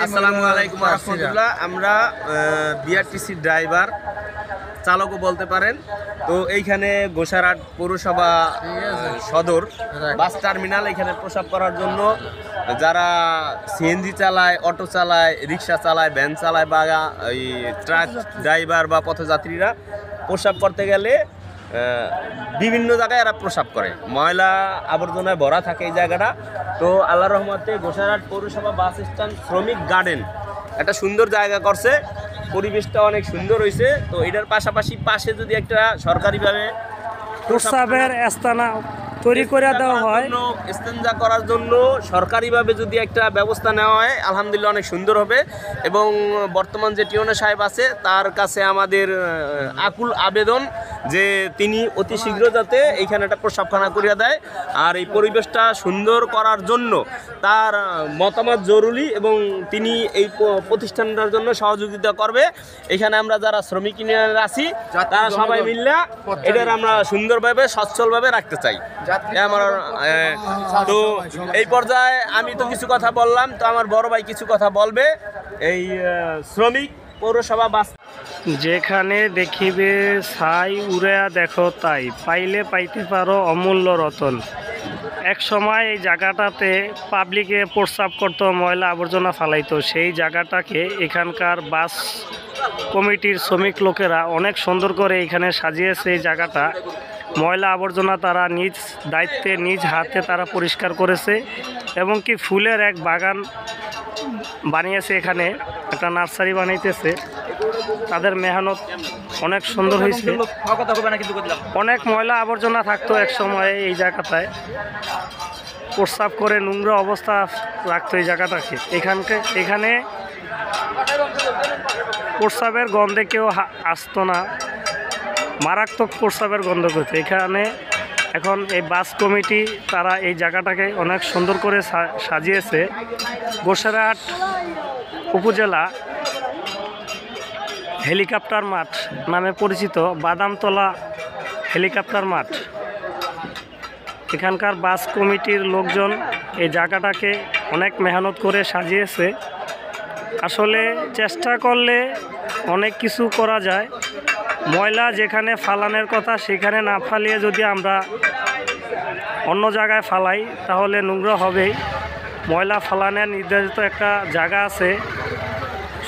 আসসালামু আলাইকুম ওয়া রাহমাতুল্লাহ। আমরা বিআরটিসি ড্রাইভার চালকও বলতে পারেন। তো এইখানে গোসারহাট পৌরসভা সদর বাস টার্মিনাল, এখানে প্রসাব করার জন্য যারা সিএনজি চালায়, অটো চালায়, রিক্সা চালায়, ভ্যান চালায় বা এই ট্রাক ড্রাইভার বা পথযাত্রীরা প্রসাব করতে গেলে বিভিন্ন জায়গায় এরা প্রসাব করে, ময়লা আবর্জনায় ভরা থাকে এই জায়গাটা। তো আল্লাহর রহমতে গোসারহাট পৌরসভা বাস স্ট্যান্ড শ্রমিক গার্ডেন একটা সুন্দর জায়গা করছে, পরিবেশটা অনেক সুন্দর হয়েছে। তো এটার পাশাপাশি পাশে যদি একটা সরকারিভাবে প্রসাবের স্থানা তৈরি করে দেওয়া হয়, ইস্তেঞ্জা করার জন্য সরকারিভাবে যদি একটা ব্যবস্থা নেওয়া হয় আলহামদুলিল্লাহ অনেক সুন্দর হবে। এবং বর্তমান যে টিওনা সাহেব আছে তার কাছে আমাদের আকুল আবেদন যে তিনি অতি শীঘ্র যাতে এইখানে একটা প্রসাবখানা করিয়া দেয়। আর এই পরিবেশটা সুন্দর করার জন্য তার মতামত জরুরি এবং তিনি এই প্রতিষ্ঠানটার জন্য সহযোগিতা করবে। এখানে আমরা যারা শ্রমিক ইউনিয়নের আছি তারা সবাই মিললে এটার আমরা সুন্দরভাবে সচ্ছলভাবে রাখতে চাই। আমার তো এই পর্যায়ে আমি তো কিছু কথা বললাম, তো আমার বড় ভাই কিছু কথা বলবে। এই শ্রমিক পৌরসভা বাস যেখানে দেখিবে ছাই উড়া দেখো তাই, পাইলে পাইতে পারো অমূল্য রতন। এক সময় এই জায়গাটাতে পাবলিকে প্রস্রাব করতো, ময়লা আবর্জনা ফালাইতো। সেই জায়গাটাকে এখানকার বাস কমিটির শ্রমিক লোকেরা অনেক সুন্দর করে এখানে সাজিয়েছে। এই জায়গাটা ময়লা আবর্জনা তারা নিজ দায়িত্বে নিজ হাতে তারা পরিষ্কার করেছে এবং কি ফুলের এক বাগান বানিয়েছে, এখানে একটা নার্সারি বানাইতেছে। তাদের মেহনত অনেক সুন্দর হয়েছে। অনেক ময়লা আবর্জনা থাকতো এক সময় এই জায়গাটায়, প্রস্রাব করে নোংরা অবস্থা রাখতো এই জায়গাটাকে। এখানে প্রস্রাবের গন্ধে কেউ আসতো না, মারাত্মক প্রস্রাবের গন্ধ করতো এখানে। এখন এই বাস কমিটি তারা এই জায়গাটাকে অনেক সুন্দর করে সাজিয়েছে। গোসারহাট উপজেলা হেলিকপ্টার মাঠ নামে পরিচিত বাদামতলা হেলিকপ্টার মাঠ। এখানকার বাস কমিটির লোকজন এই জায়গাটাকে অনেক মেহনত করে সাজিয়েছে। আসলে চেষ্টা করলে অনেক কিছু করা যায়। ময়লা যেখানে ফালানোর কথা সেখানে না ফালিয়ে যদি আমরা অন্য জায়গায় ফালাই তাহলে নোংরা হবেই। ময়লা ফালানোর নির্ধারিত একটা জায়গা আছে।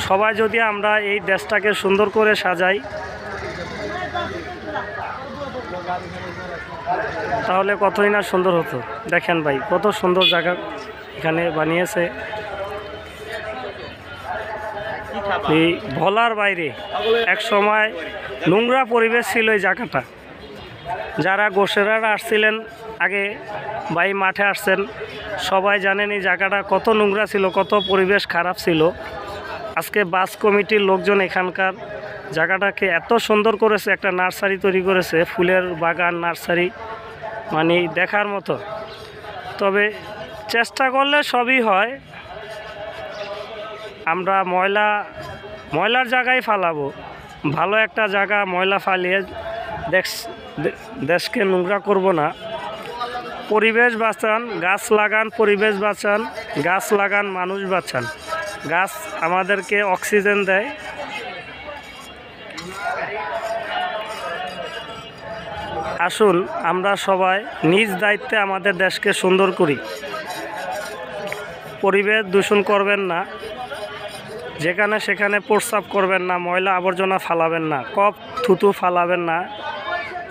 সবাই যদি আমরা এই দেশটাকে সুন্দর করে সাজাই তাহলে কতই না সুন্দর হতো। দেখেন ভাই কত সুন্দর জায়গা এখানে বানিয়েছে, এই বলার বাইরে। এক সময় নোংরা পরিবেশ ছিল এই জায়গাটা। যারা গোসারহাট আসছিলেন আগে ভাই মাঠে আসছেন সবাই জানেন এই জায়গাটা কত নোংরা ছিল, কত পরিবেশ খারাপ ছিল। আজকে বাস কমিটির লোকজন এখানকার জায়গাটাকে এত সুন্দর করেছে, একটা নার্সারি তৈরি করেছে, ফুলের বাগান নার্সারি, মানে দেখার মতো। তবে চেষ্টা করলে সবই হয়। আমরা ময়লার জায়গায় ফালাবো, ভালো একটা জায়গা ময়লা ফালিয়ে দেশকে নোংরা করব না। পরিবেশ বাঁচান, গাছ লাগান, পরিবেশ বাঁচান, গাছ লাগান, মানুষ বাঁচান। গাছ আমাদেরকে অক্সিজেন দেয়। আসুন আমরা সবাই নিজ দায়িত্বে আমাদের দেশকে সুন্দর করি। পরিবেশ দূষণ করবেন না, যেখানে সেখানে প্রস্রাব করবেন না, ময়লা আবর্জনা ফালাবেন না, কপ থুতু ফালাবেন না।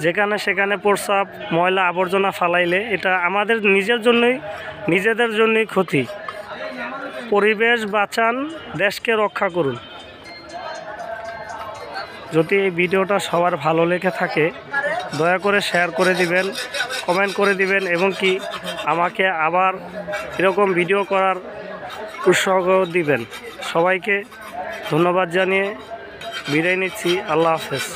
যেখানে সেখানে প্রস্রাব ময়লা আবর্জনা ফালাইলে এটা আমাদের নিজেদের জন্যই ক্ষতি। পরিবেশ বাঁচান, দেশকে রক্ষা করুন। যদি এই ভিডিওটা সবার ভালো লেগে থাকে দয়া করে শেয়ার করে দিবেন, কমেন্ট করে দিবেন এবং কি আমাকে আবার এরকম ভিডিও করার উৎসাহ দিবেন। সবাইকে ধন্যবাদ জানিয়ে বিদায় নিচ্ছি। আল্লাহ হাফেজ।